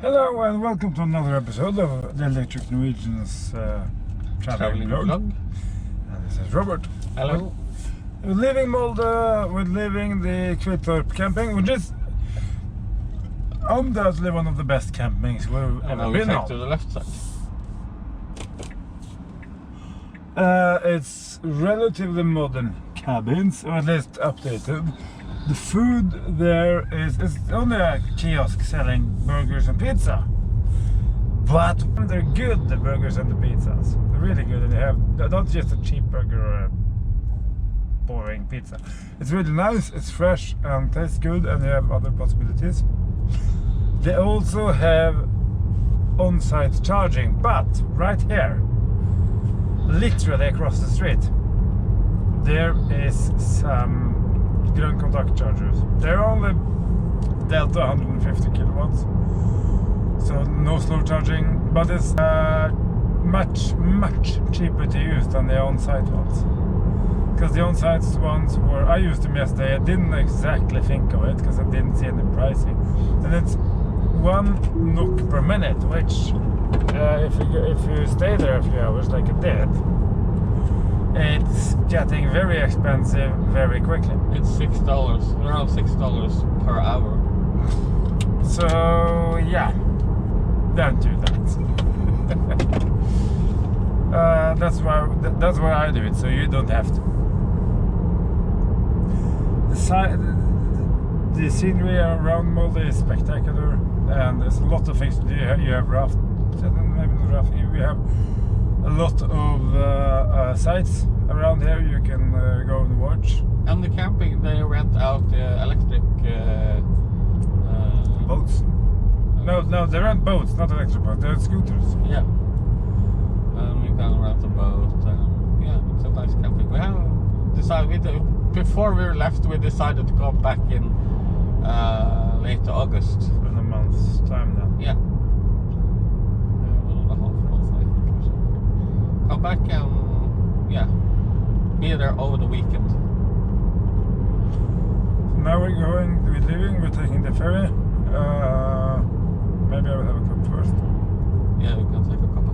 Hello and welcome to another episode of the Electric Norwegian's traveling vlog. And this is Robert. Hello. We're leaving Molde, we're leaving the Kvittorp camping, which is undoubtedly one of the best campings we've ever been on. To the left side. It's relatively modern cabins, or at least updated. The food there it's only a kiosk selling burgers and pizza. But they're good, the burgers and the pizzas. They're really good, and they have not just a cheap burger or a boring pizza. It's really nice, it's fresh and tastes good, and they have other possibilities. They also have on-site charging, but right here, literally across the street, there is some Grön Kontakt chargers. They're only Delta 150 kilowatts, so no slow charging, but it's much cheaper to use than the on-site ones. Because the on-site ones were, I used them yesterday, I didn't exactly think of it because I didn't see any pricing. And it's 1 NOK per minute, which if you stay there a few hours like I did, it's getting very expensive very quickly. It's $6, around $6 per hour. So yeah, don't do that. That's why I do it, so you don't have to. The scenery around Molde is spectacular, and there's a lot of things to do. You have raft, maybe not rafting. We have a lot of sites around here you can go and watch. And the camping, they rent out electric boats. No, they rent boats, not electric boats. They're scooters. Yeah. You can rent a boat. Yeah, it's a nice camping. We have decided before we left. We decided to go back in late August. In a month's time now. Yeah. 1.5 months, I think, or so. Come back and be there over the weekend. So now we're leaving. We're taking the ferry. Maybe I will have a cup first. Yeah, we can take a cup.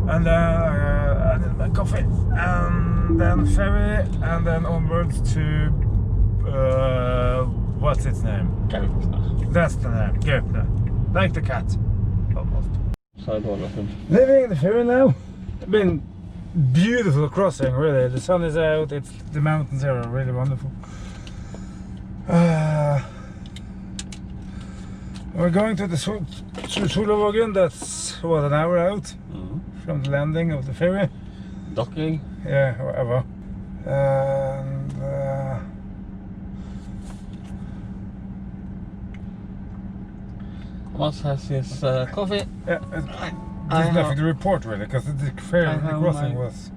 And then my coffee, and then ferry, and then onwards to what's its name? Gaupne. That's the name, Gaupne. Like the cat, almost. Leaving the ferry now. Been beautiful crossing, really. The sun is out. The mountains here are really wonderful. We're going to the Solavågen. That's what, an hour out from the landing of the ferry. Docking. Yeah, whatever. And Thomas has his coffee. yeah, there's nothing to report really, because the ferry, the crossing was.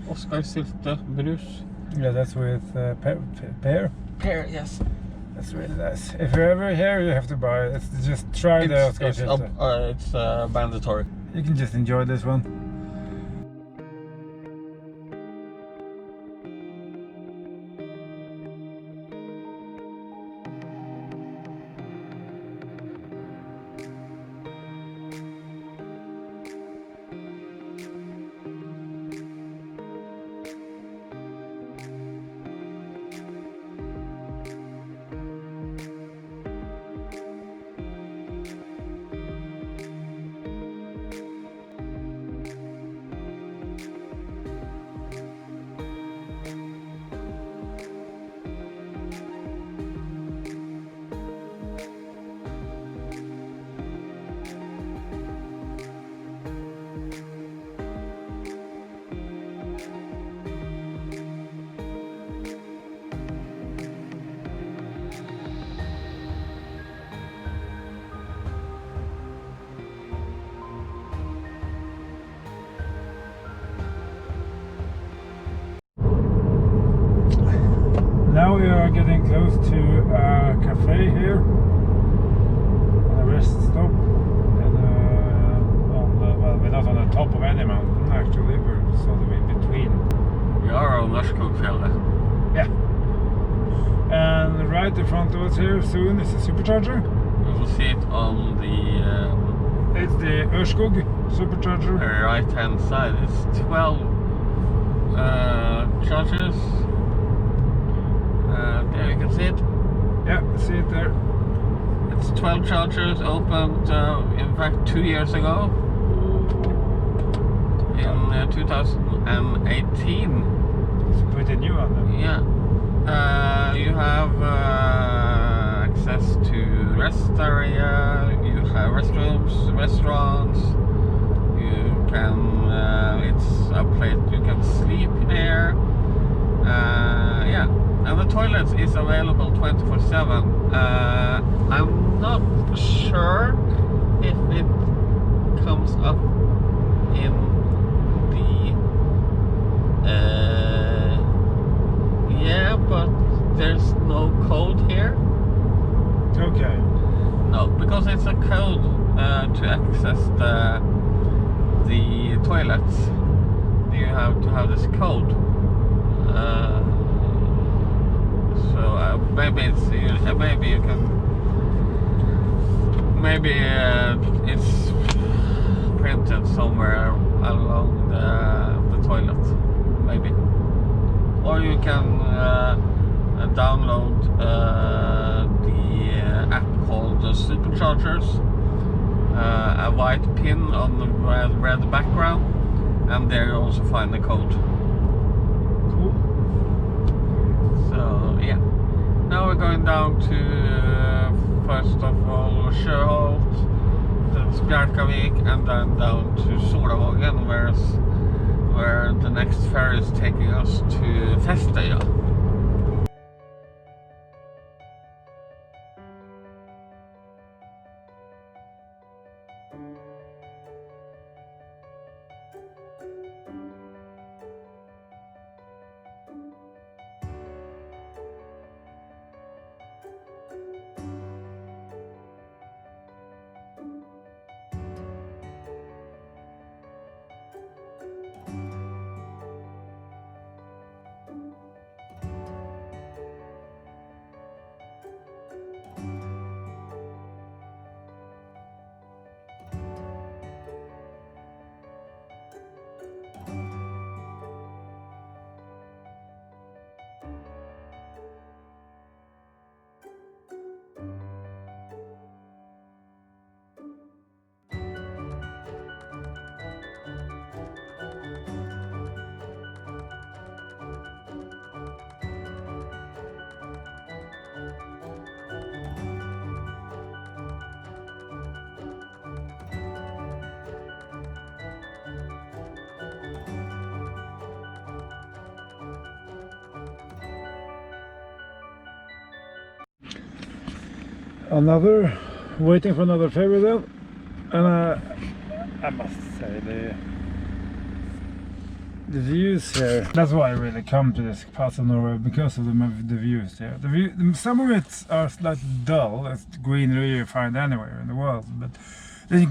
Oscar Sylte Brus. Yeah, that's with pear. Pear, yes. That's really nice. If you're ever here, you have to buy it. Just try the Oscar Sylte. It's mandatory. You can just enjoy this one. Now we are getting close to a cafe here, a rest stop, and well, we're not on the top of any mountain actually, we're sort of in between. We are on Molde-Gaupne. Yeah. And right in front of us here soon is a supercharger. We will see it on the see Ørskog Supercharger. Right hand side is 12 chargers. There you can see it. Yeah, see it there. It's 12 chargers opened in fact 2 years ago. In 2018. It's pretty new on them. Yeah. You have access to rest area, you have restrooms, restaurants, you can, it's a place you can sleep there. Yeah, and the toilets is available 24/7. I'm not sure if it comes up in the yeah, but there's no code here. Okay. No, because it's a code to access the toilets. You have to have this code. So maybe it's maybe you can maybe it's printed somewhere along the toilet, maybe. Or you can download the app called the SUPERCHARGERS, a white pin on the red background, and there you also find the code. Cool. So yeah, now we're going down to first of all Sjøholt, then Spjarkavik, and then down to Solvågen, where the next ferry is taking us to Festøya. Waiting for another ferry then, and I must say the views here. That's why I really come to this part of Norway, because of the views here. Some of it are slightly dull. It's greenery you find anywhere in the world, but then you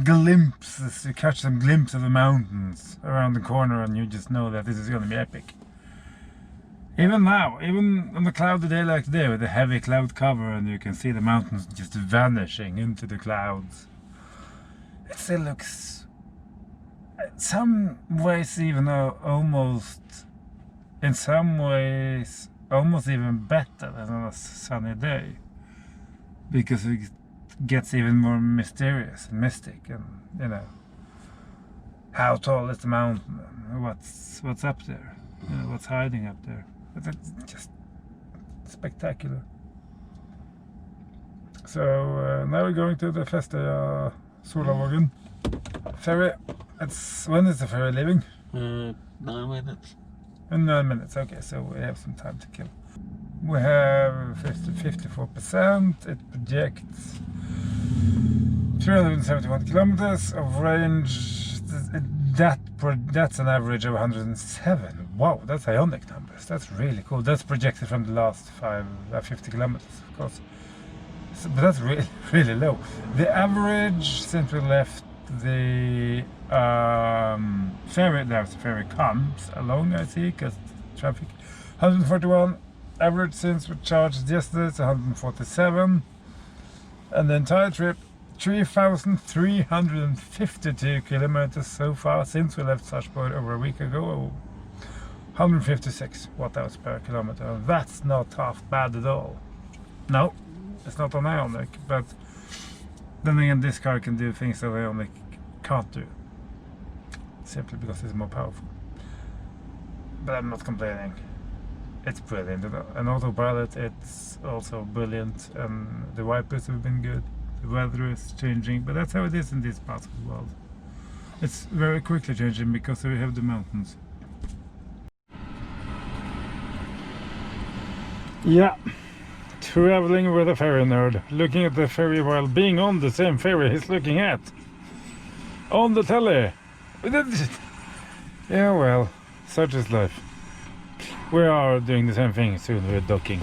catch some glimpse of the mountains around the corner, and you just know that this is going to be epic. Even now, even on a cloudy day like today with a heavy cloud cover, and you can see the mountains just vanishing into the clouds, it still looks, in some ways even almost even better than on a sunny day, because it gets even more mysterious and mystic, and you know, how tall is the mountain, and what's up there, you know, what's hiding up there. But it's just spectacular. So now we're going to the Festøya Solvågen ferry. When is the ferry leaving? 9 minutes. In 9 minutes, okay, so we have some time to kill. We have 54%, it projects 371 kilometers of range. That's an average of 107. Wow, that's ionic numbers. That's really cool. That's projected from the last 50 kilometers, of course. So, but that's really, really low. The average since we left the ferry, there's the ferry comes along, I see, because traffic. 141. Average since we charged yesterday is 147. And the entire trip, 3,352 kilometers so far since we left Sarpsborg over a week ago. 156 watt-hours per kilometer. That's not half bad at all. No, it's not on Ionic, but then again this car can do things that Ionic can't do. Simply because it's more powerful. But I'm not complaining. It's brilliant. An autopilot, it's also brilliant, and the wipers have been good. The weather is changing, but that's how it is in these parts of the world. It's very quickly changing because we have the mountains. Yeah, traveling with a ferry nerd, looking at the ferry while being on the same ferry he's looking at. On the telly. Yeah, well, such is life. We are doing the same thing soon, we're docking.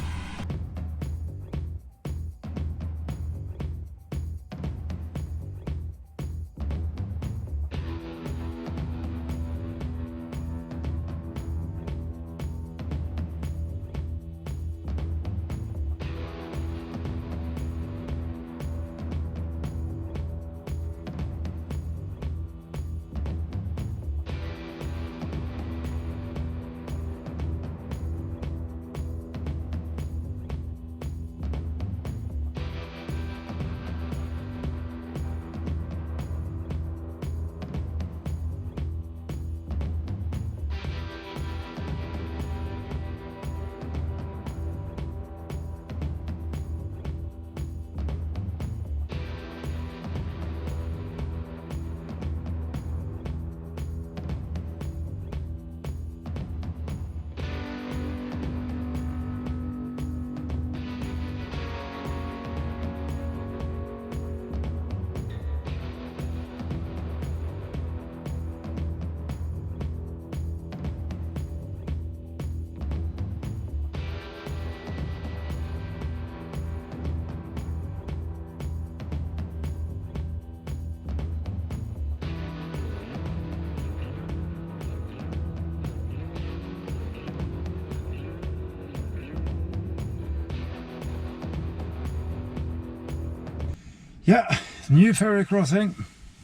Yeah, new ferry crossing.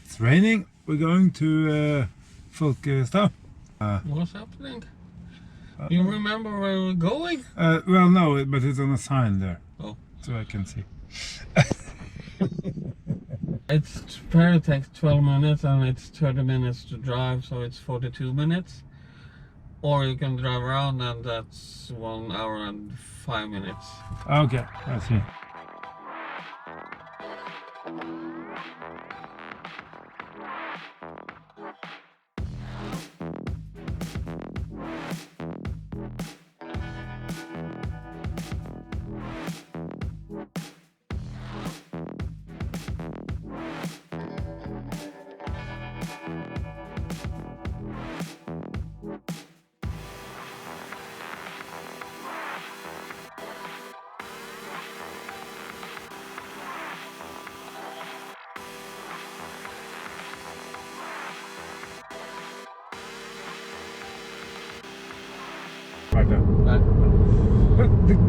It's raining. We're going to Folkestad. What's happening? You remember where we're going? Well, no, but it's on a sign there. Oh. So I can see. It's ferry takes 12 minutes and it's 30 minutes to drive, so it's 42 minutes. Or you can drive around and that's 1 hour and 5 minutes. Okay, I see.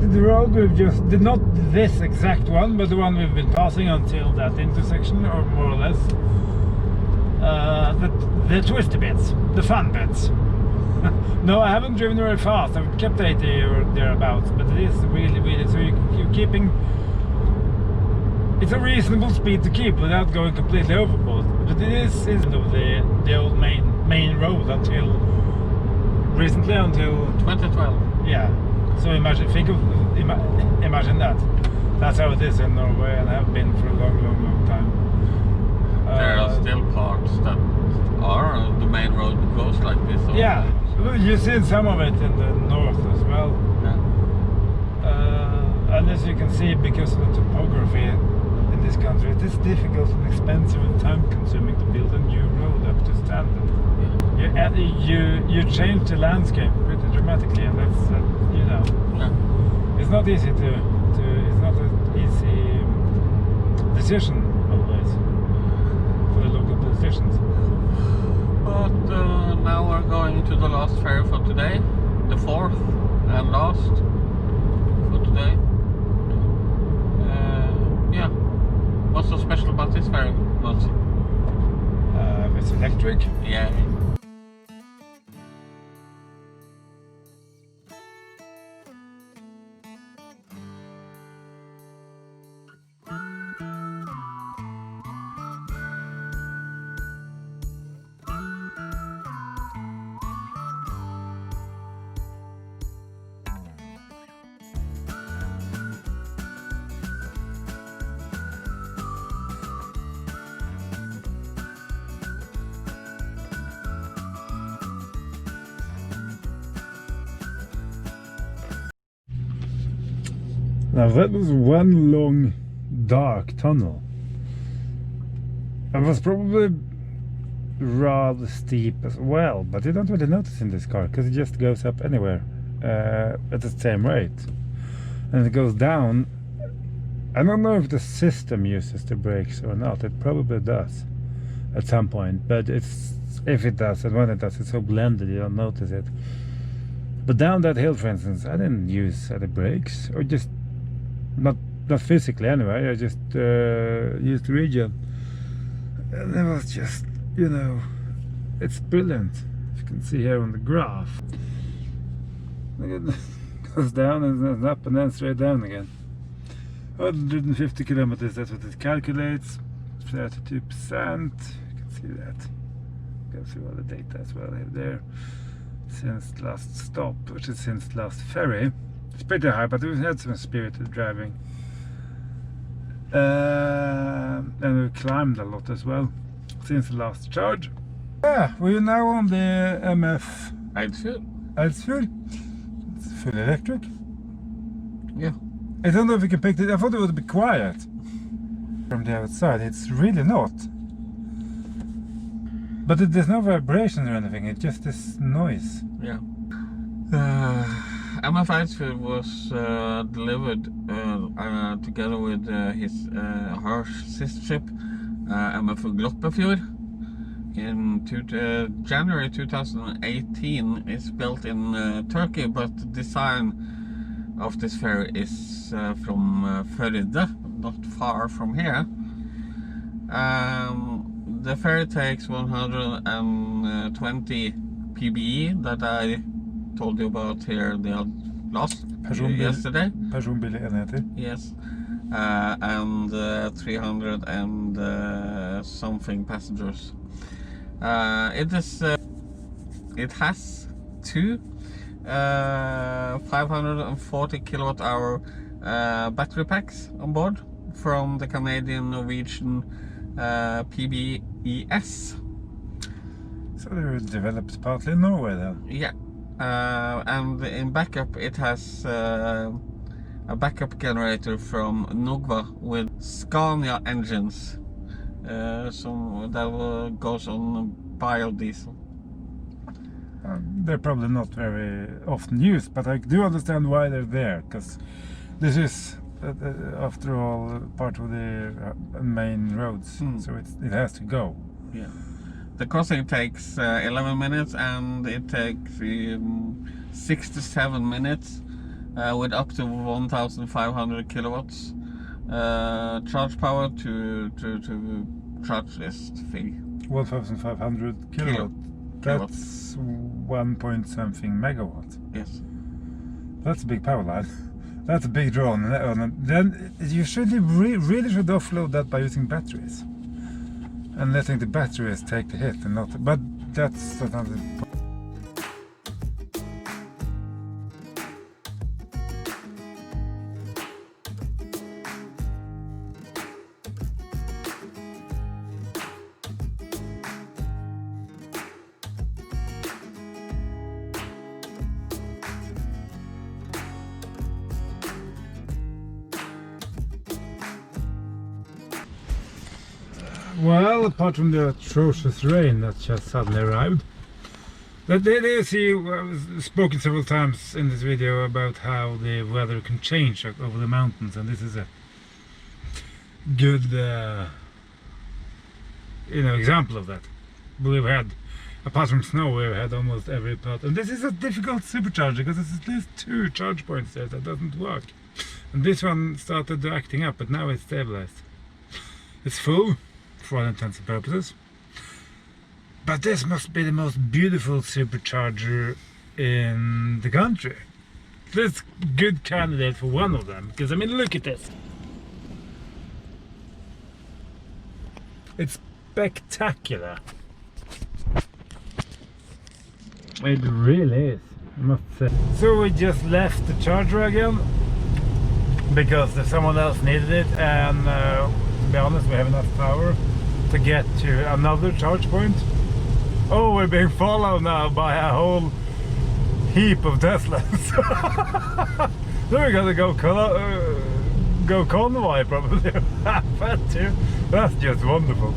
The road we've just did, not this exact one, but the one we've been passing until that intersection, or more or less. The twisty bits, the fun bits. No, I haven't driven very fast. I've kept 80 or thereabouts, but it is really so you're keeping. It's a reasonable speed to keep without going completely overboard. But it is the old main road until recently, until 2012. Yeah. So imagine that. That's how it is in Norway, and have been for a long time. There are still parts that are the main road goes like this. Yeah, you've seen some of it in the north as well. Yeah. And as you can see, because of the topography in this country, it is difficult and expensive and time-consuming to build a new road up to standard. Yeah. You change the landscape pretty dramatically, and that's you know, it's not easy it's not an easy decision always for the local politicians. But now we're going to the last ferry for today, the fourth and last for today. Yeah, what's so special about this? this ferry much? It's electric. Yeah. Now that was one long dark tunnel. It was probably rather steep as well, but you don't really notice in this car because it just goes up anywhere at the same rate, and it goes down. I don't know if the system uses the brakes or not. It probably does at some point, but if it does, and when it does, it's so blended you don't notice it. But down that hill, for instance, I didn't use any brakes, or just not physically anyway. I just used regen, and it was just, you know, it's brilliant. As you can see here on the graph, it goes down and then up and then straight down again. 150 kilometers, that's what it calculates. 32%. You can see that. Go through all the data as well here there. Since last stop, which is since last ferry. It's pretty high, but we've had some spirited driving. And we've climbed a lot as well since the last charge. Yeah, we're now on the MF Eidsfjord. It's full electric. Yeah. I don't know if you can pick it. I thought it would be quiet from the outside. It's really not. But there's no vibration or anything. It's just this noise. Yeah. MF Eidsfjord was delivered together with her sister ship, MF Gloppefjord, in January 2018. It's built in Turkey, but the design of this ferry is from Førde, not far from here. The ferry takes 120 PBE that I told you about here yesterday. Personbilenheter. Yes. And 300 and something passengers. It has two 540 kilowatt hour battery packs on board from the Canadian Norwegian PBES. So they were developed partly in Norway then? Yeah. And in backup it has a backup generator from Nogva with Scania engines. That goes on biodiesel. They're probably not very often used, but I do understand why they're there, because this is, after all, part of the main roads, so it has to go. Yeah. The crossing takes 11 minutes, and it takes 6 to 7 minutes with up to 1,500 kilowatts charge power to charge this thing. 1,500 kilowatt. That's 1 point something megawatt. Yes. That's a big power line. That's a big draw on then you should really should offload that by using batteries and letting the batteries take the hit, and not. But that's another point. Well, apart from the atrocious rain that just suddenly arrived, but you see, I've spoken several times in this video about how the weather can change over the mountains, and this is a good example of that. We've had, apart from snow, we've had almost every part, and this is a difficult supercharger because there's at least 2 charge points there that doesn't work, and this one started acting up, but now it's stabilized. It's full. for all intents and purposes. But this must be the most beautiful supercharger in the country. This good candidate for one of them, because I mean, look at this. It's spectacular. It really is, I must say. So we just left the charger again because someone else needed it, and to be honest, we have enough power to get to another charge point. Oh, we're being followed now by a whole heap of Teslas. So we're gonna go convoy probably. That's just wonderful.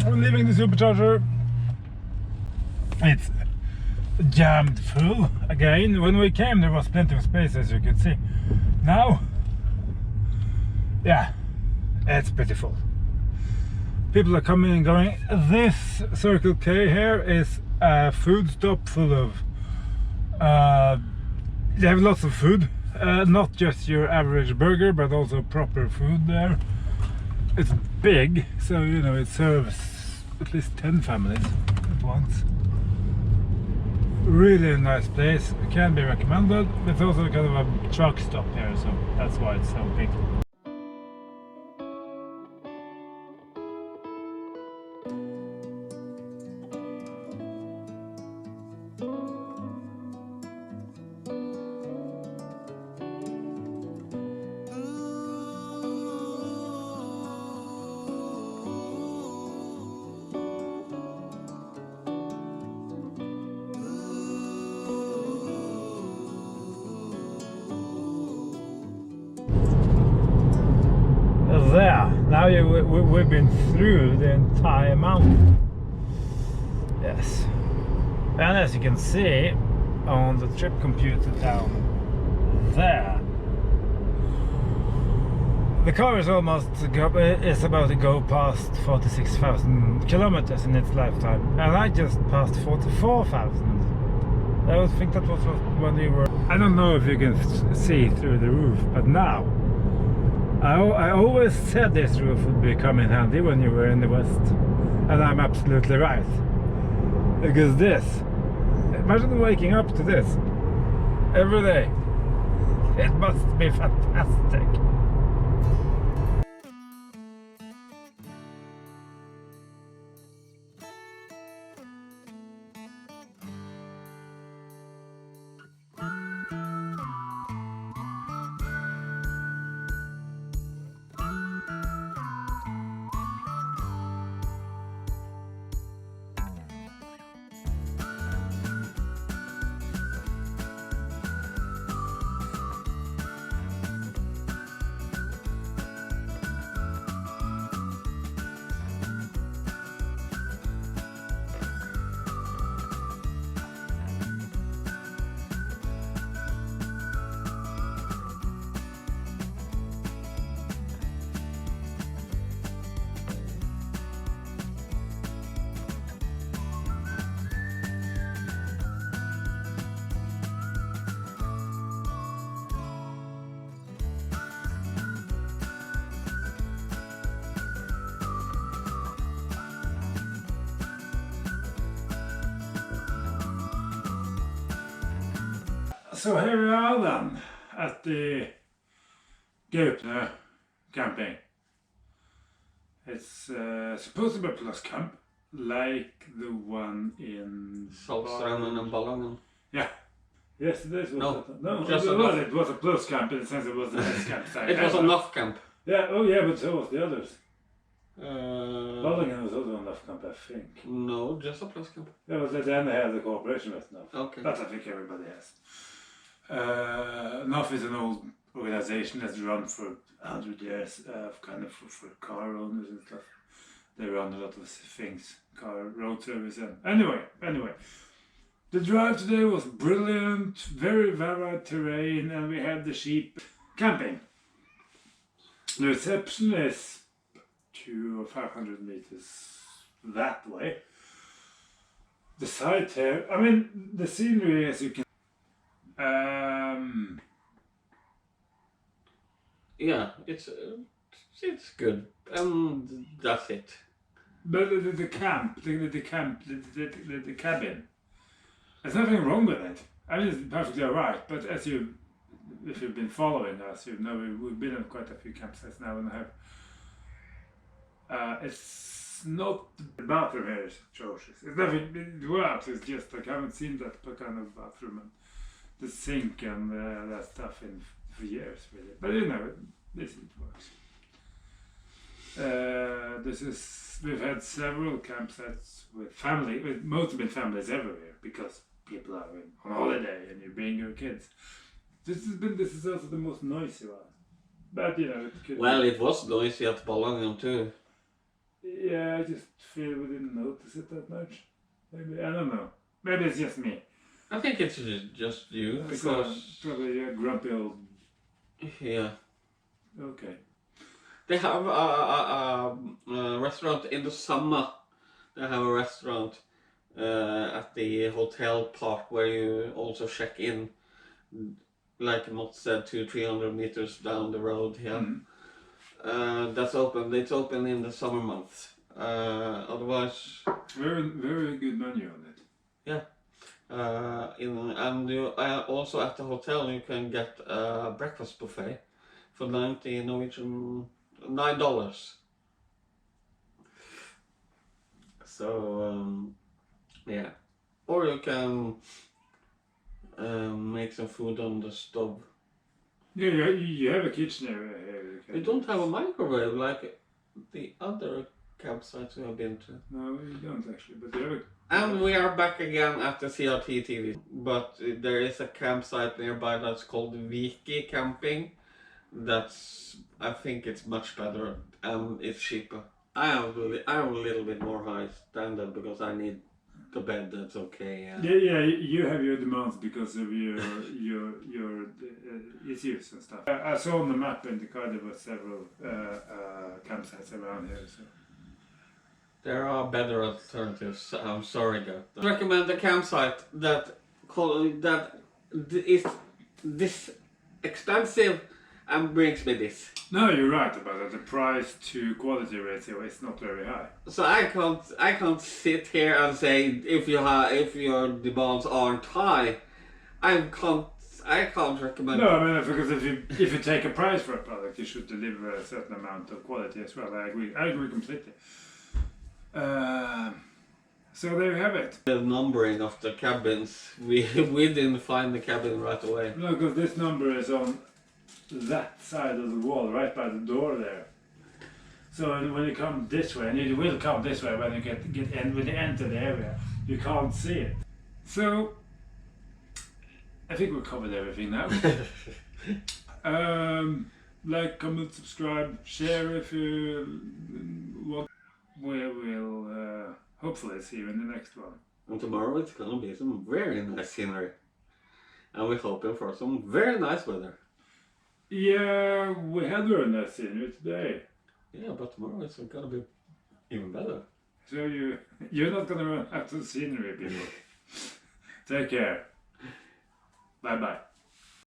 We're leaving the supercharger. It's jammed full again. When we came there was plenty of space, as you could see. Now, yeah, it's pretty full. People are coming and going. This Circle K here is a food stop full of they have lots of food, not just your average burger, but also proper food there. It's big, so you know it serves at least 10 families at once. Really a nice place, it can be recommended. It's also kind of a truck stop here, so that's why it's so big. There, now we've been through the entire mountain. Yes, and as you can see on the trip computer down there, the car is is about to go past 46,000 kilometers in its lifetime, and I just passed 44,000. I think that was when you were. I don't know if you can see through the roof, but now. I always said this roof would be coming handy when you were in the West, and I'm absolutely right. Because this, imagine waking up to this every day. It must be fantastic. So here we are then at the Gaupne camping. It's supposed to be a plus camp, like the one in Saltstranden and Ballangen. Yeah. Yes, this was just it was a plus camp in the sense it was the best campsite. It was a Nuff camp. Yeah, oh yeah, but so was the others. Ballangen was also a Nuff camp, I think. No, just a plus camp. Yeah, but then they had the cooperation with Nuff. Okay. That I think everybody has. Nuff is an old organization that's run for 100 years, kind of for car owners and stuff. They run a lot of things, car road service and anyway. The drive today was brilliant, very varied terrain, and we had the sheep camping. The reception is 200 or 500 meters that way. The site here, I mean, the scenery, as you can. Yeah, it's good, and that's it. But the camp, the cabin. There's nothing wrong with it. I mean, it's perfectly alright. But if you've been following us, you know we've been in quite a few campsites now, and it's not the bathroom here is atrocious. It's nothing. It works. It's just like I haven't seen that kind of bathroom and the sink and that stuff for years, really. But you know, it works. We've had several campsites with family, mostly been families everywhere because people are on holiday and you bring your kids. This is also the most noisy one. But you know, it was noisy at Ballangen too. Yeah, I just feel we didn't notice it that much. Maybe, I don't know. Maybe it's just me. I think it's just you because probably a grumpy old. Yeah. Okay. They have a restaurant in the summer. They have a restaurant at the hotel part where you also check in, like Mott said, 200-300 meters down the road here. Mm-hmm. That's open. It's open in the summer months. Otherwise, very good menu on it. Yeah. And you also at the hotel you can get a breakfast buffet for $9. So yeah, or you can make some food on the stove. Yeah, you have a kitchen area here. We don't have a microwave like the other campsites we have been to. No, you don't actually, but you have a. And we are back again at the CRT TV, but there is a campsite nearby that's called Viki Camping. I think it's much better and it's cheaper. I have a little bit more high standard because I need the bed that's okay. Yeah, you have your demands because of your issues and stuff. I saw on the map in the car there were several campsites around here. So. There are better alternatives. I'm sorry, though. I recommend a campsite that is this expensive and brings me this. No, you're right about that. The price to quality ratio is not very high. So I can't sit here and say if your demands aren't high, I can't recommend. No, I mean because if you take a price for a product, you should deliver a certain amount of quality as well. I agree completely. So there you have it. The numbering of the cabins, we didn't find the cabin right away. No, because this number is on that side of the wall, right by the door there. So when you come this way, and you will come this way when you when you enter the area, you can't see it. So I think we covered everything now. Like, comment, subscribe, share if you want. We will hopefully see you in the next one. And tomorrow it's gonna be some very nice scenery. And we're hoping for some very nice weather. Yeah, we had very nice scenery today. Yeah, but tomorrow it's gonna be even better. So you're not gonna run out of scenery, people. Take care. Bye bye.